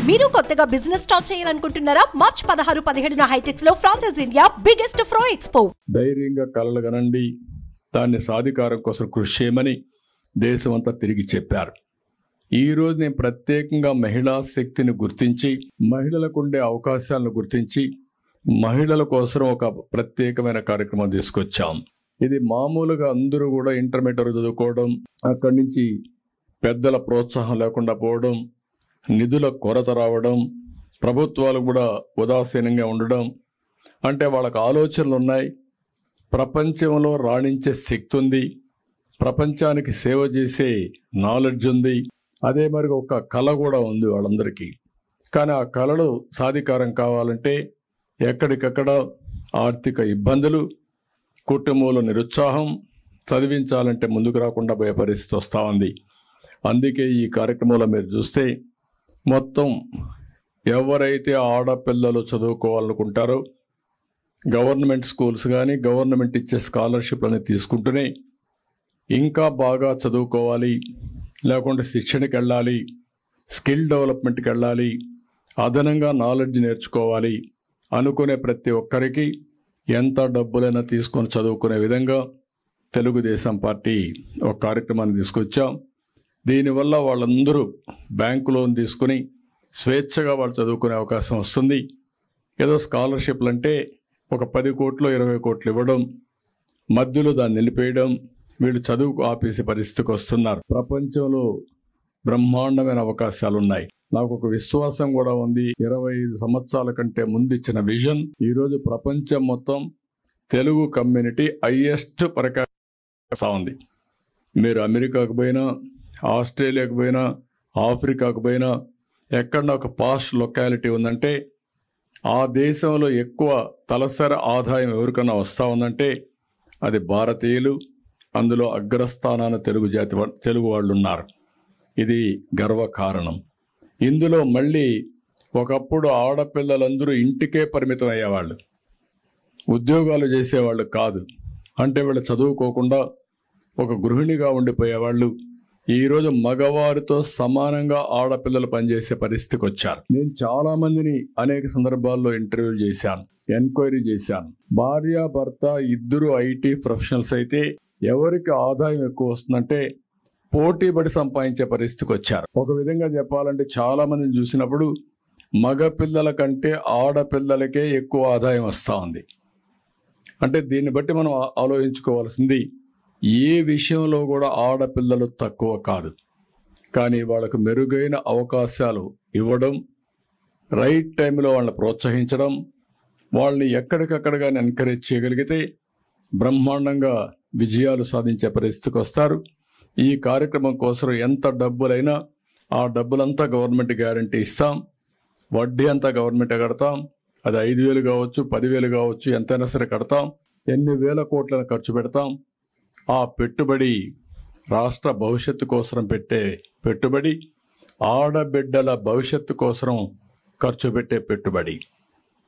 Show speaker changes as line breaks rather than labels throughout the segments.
మీరు కొత్తగా business start చేయాలనుకుంటున్నారా? మార్చ్ 16, 17 హైటెక్స్ లో ఫ్రాన్సెస్ ఇండియా బిగ్గెస్ట్ ఫ్రో ఎక్స్పో.
ధైర్యంగా కలలు కనండి, దాన్ని సాధికారం కోసం కృషి చేయమని దేశమంతా తిరిగి చెప్పారు. ఈరోజు నేను ప్రత్యేకంగా మహిళా శక్తిని గుర్తించి, మహిళలకు ఉండే అవకాశాలను గుర్తించి, మహిళల కోసం ఒక ప్రత్యేకమైన కార్యక్రమం తీసుకొచ్చాం. ఇది మామూలుగా అందరూ కూడా ఇంటర్మీడియట్ చదువుకోవడం, అక్కడి నుంచి పెద్దల ప్రోత్సాహం లేకుండా పోవడం, నిధుల కొరత రావడం, ప్రభుత్వాలు కూడా ఉదాసీనంగా ఉండడం, అంటే వాళ్ళకు ఆలోచనలు ఉన్నాయి, ప్రపంచంలో రాణించే శక్తి ఉంది, ప్రపంచానికి సేవ చేసే నాలెడ్జ్ ఉంది, అదే మరి ఒక కళ కూడా ఉంది వాళ్ళందరికీ. కానీ ఆ కళలు సాధికారం కావాలంటే ఎక్కడికక్కడ ఆర్థిక ఇబ్బందులు, కుటుంబంలో నిరుత్సాహం, చదివించాలంటే ముందుకు రాకుండా పోయే పరిస్థితి వస్తూ ఉంది. అందుకే ఈ కార్యక్రమంలో మీరు చూస్తే మొత్తం ఎవరైతే ఆడపిల్లలు చదువుకోవాలనుకుంటారో గవర్నమెంట్ స్కూల్స్ కానీ గవర్నమెంట్ ఇచ్చే స్కాలర్షిప్లని తీసుకుంటూనే ఇంకా బాగా చదువుకోవాలి, లేకుంటే శిక్షణకి వెళ్ళాలి, స్కిల్ డెవలప్మెంట్కి వెళ్ళాలి, అదనంగా నాలెడ్జ్ నేర్చుకోవాలి అనుకునే ప్రతి ఒక్కరికి ఎంత డబ్బులైనా తీసుకొని చదువుకునే విధంగా తెలుగుదేశం పార్టీ ఒక కార్యక్రమాన్ని తీసుకొచ్చాం. దీనివల్ల వాళ్ళందరూ బ్యాంకు లోన్ తీసుకుని స్వేచ్ఛగా వాళ్ళు చదువుకునే అవకాశం వస్తుంది. ఏదో స్కాలర్షిప్లు అంటే ఒక 10 కోట్లు 20 కోట్లు ఇవ్వడం, మధ్యలో దాన్ని నిలిపేయడం, వీళ్ళు చదువుకు ఆపేసే పరిస్థితికి వస్తున్నారు. ప్రపంచంలో బ్రహ్మాండమైన అవకాశాలు ఉన్నాయి. నాకు ఒక విశ్వాసం కూడా ఉంది. 25 సంవత్సరాల కంటే ముందు ఇచ్చిన విజన్ ఈరోజు ప్రపంచం మొత్తం తెలుగు కమ్యూనిటీ హైయెస్ట్ పరికారం ఉంది. మీరు అమెరికాకు పోయినా, ఆస్ట్రేలియాకు పోయినా, ఆఫ్రికాకు పోయినా, ఎక్కడ ఒక పాష్ లొకాలిటీ ఉందంటే ఆ దేశంలో ఎక్కువ తలసరి ఆదాయం ఎవరికన్నా వస్తూ ఉందంటే అది భారతీయులు, అందులో అగ్రస్థానాన తెలుగు వాళ్ళు ఉన్నారు. ఇది గర్వకారణం. ఇందులో మళ్ళీ ఒకప్పుడు ఆడపిల్లలందరూ ఇంటికే పరిమితం అయ్యేవాళ్ళు, ఉద్యోగాలు చేసేవాళ్ళు కాదు. అంటే వీళ్ళు చదువుకోకుండా ఒక గృహిణిగా ఉండిపోయేవాళ్ళు. ఈరోజు మగవారితో సమానంగా ఆడపిల్లలు పనిచేసే పరిస్థితికి వచ్చారు. నేను చాలా మందిని అనేక సందర్భాల్లో ఇంటర్వ్యూ చేశాను, ఎంక్వైరీ చేశాను. భార్య భర్త ఇద్దరు ఐటీ ప్రొఫెషనల్స్ అయితే ఎవరికి ఆదాయం ఎక్కువ వస్తుందంటే పోటీపడి సంపాదించే పరిస్థితికి వచ్చారు. ఒక విధంగా చెప్పాలంటే చాలా మందిని చూసినప్పుడు మగ పిల్లల కంటే ఆడపిల్లలకే ఎక్కువ ఆదాయం వస్తూ ఉంది. అంటే దీన్ని బట్టి మనం ఆలోచించుకోవాల్సింది, ఏ విషయంలో కూడా ఆడపిల్లలు తక్కువ కాదు. కానీ వాళ్ళకు మెరుగైన అవకాశాలు ఇవ్వడం, రైట్ టైంలో వాళ్ళని ప్రోత్సహించడం, వాళ్ళని ఎక్కడికక్కడగానే ఎంకరేజ్ చేయగలిగితే బ్రహ్మాండంగా విజయాలు సాధించే పరిస్థితికి వస్తారు. ఈ కార్యక్రమం కోసం ఎంత డబ్బులైనా ఆ డబ్బులంతా గవర్నమెంట్ గ్యారంటీ ఇస్తాం, వడ్డీ అంతా గవర్నమెంటే కడతాం. అది 5,000 కావచ్చు, 10,000 కావచ్చు, ఎంతైనా సరే కడతాం. ఎన్ని వేల కోట్లను ఖర్చు పెడతాం. ఆ పెట్టుబడి రాష్ట్ర భవిష్యత్తు కోసం పెట్టే పెట్టుబడి, ఆడబిడ్డల భవిష్యత్తు కోసం ఖర్చు పెట్టే పెట్టుబడి.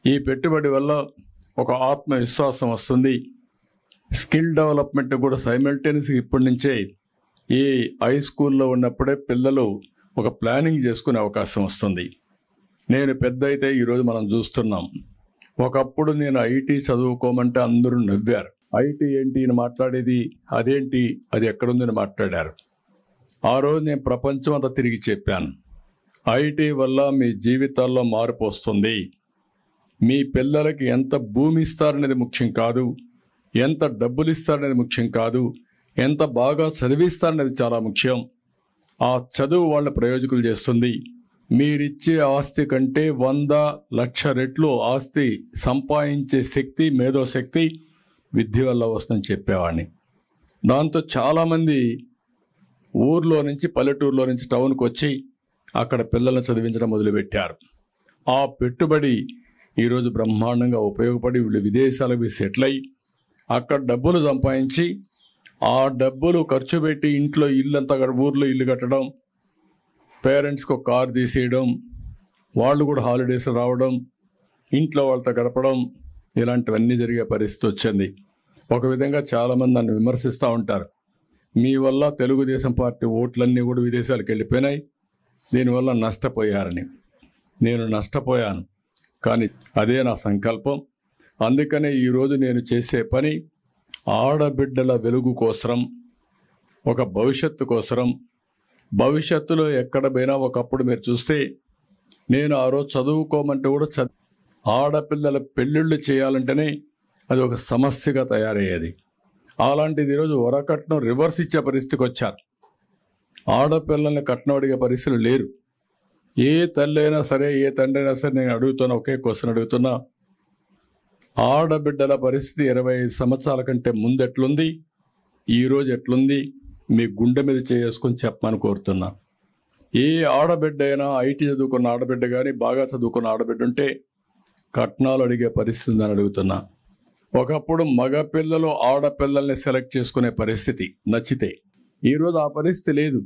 ఈ పెట్టుబడి వల్ల ఒక ఆత్మవిశ్వాసం వస్తుంది. స్కిల్ డెవలప్మెంట్ కూడా సైమల్టేనియస్గా ఇప్పటి నుంచే ఈ హై స్కూల్లో ఉన్నప్పుడే పిల్లలు ఒక ప్లానింగ్ చేసుకునే అవకాశం వస్తుంది. నేను పెద్ద అయితే ఈరోజు మనం చూస్తున్నాం. ఒకప్పుడు నేను ఐటీ చదువుకోమంటే అందరూ నవ్వారు. ఐటీ ఏంటి అని మాట్లాడేది, అదేంటి, అది ఎక్కడుందని మాట్లాడారు. ఆ రోజు నేను ప్రపంచం అంతా తిరిగి చెప్పాను, ఐటీ వల్ల మీ జీవితాల్లో మార్పు వస్తుంది. మీ పిల్లలకి ఎంత భూమి ఇస్తారనేది ముఖ్యం కాదు, ఎంత డబ్బులు ఇస్తారనేది ముఖ్యం కాదు, ఎంత బాగా చదివిస్తారనేది చాలా ముఖ్యం. ఆ చదువు వాళ్ళ ప్రయోజకులు చేస్తుంది. మీరిచ్చే ఆస్తి కంటే 100 లక్ష రెట్లు ఆస్తి సంపాదించే శక్తి, మేధోశక్తి విద్య వల్ల వస్తుందని చెప్పేవాడిని. దాంతో చాలామంది ఊర్లో నుంచి, పల్లెటూరులో నుంచి టౌన్కి వచ్చి అక్కడ పిల్లల్ని చదివించడం మొదలుపెట్టారు. ఆ పెట్టుబడి ఈరోజు బ్రహ్మాండంగా ఉపయోగపడి వీళ్ళు విదేశాలకు సెటిల్ అయ్యి అక్కడ డబ్బులు సంపాదించి ఆ డబ్బులు ఖర్చు పెట్టి ఇంట్లో ఇల్లంతా, ఊర్లో ఇల్లు కట్టడం, పేరెంట్స్కి ఒక కారు తీసేయడం, వాళ్ళు కూడా హాలిడేస్ రావడం, ఇంట్లో వాళ్ళతో గడపడం, ఇలాంటివన్నీ జరిగే పరిస్థితి వచ్చింది. ఒక విధంగా చాలామంది నన్ను విమర్శిస్తూ ఉంటారు, మీ వల్ల తెలుగుదేశం పార్టీ ఓట్లన్నీ కూడా విదేశాలకు వెళ్ళిపోయినాయి, దీనివల్ల నష్టపోయారని. నేను నష్టపోయాను, కానీ అదే నా సంకల్పం. అందుకనే ఈరోజు నేను చేసే పని ఆడబిడ్డల వెలుగు కోసరం, ఒక భవిష్యత్తు కోసరం. భవిష్యత్తులో ఎక్కడ పోయినా ఒకప్పుడు మీరు చూస్తే నేను ఆ రోజు చదువుకోమంటే కూడా ఆడపిల్లల పెళ్ళిళ్ళు చేయాలంటేనే అది ఒక సమస్యగా తయారయ్యేది. అలాంటిది ఈరోజు వరకట్నం రివర్స్ ఇచ్చే పరిస్థితికి వచ్చారు. ఆడపిల్లల్ని కట్నం అడిగే పరిస్థితులు లేరు. ఏ తల్లి అయినా సరే, ఏ తండ్రి అయినా సరే, నేను అడుగుతున్నా, ఒకే క్వశ్చన్ అడుగుతున్నా, ఆడబిడ్డల పరిస్థితి 25 సంవత్సరాల కంటే ముందు ఎట్లుంది, ఈరోజు ఎట్లుంది, మీ గుండె మీద చేసుకొని చెప్పమని కోరుతున్నా. ఏ ఆడబిడ్డ అయినా, ఐటీ చదువుకున్న ఆడబిడ్డ కానీ, బాగా చదువుకున్న ఆడబిడ్డ ఉంటే కట్నాలు అడిగే పరిస్థితి ఉందని అడుగుతున్నా. ఒకప్పుడు మగపిల్లలు ఆడపిల్లల్ని సెలెక్ట్ చేసుకునే పరిస్థితి నచ్చితే, ఈరోజు ఆ పరిస్థితి లేదు.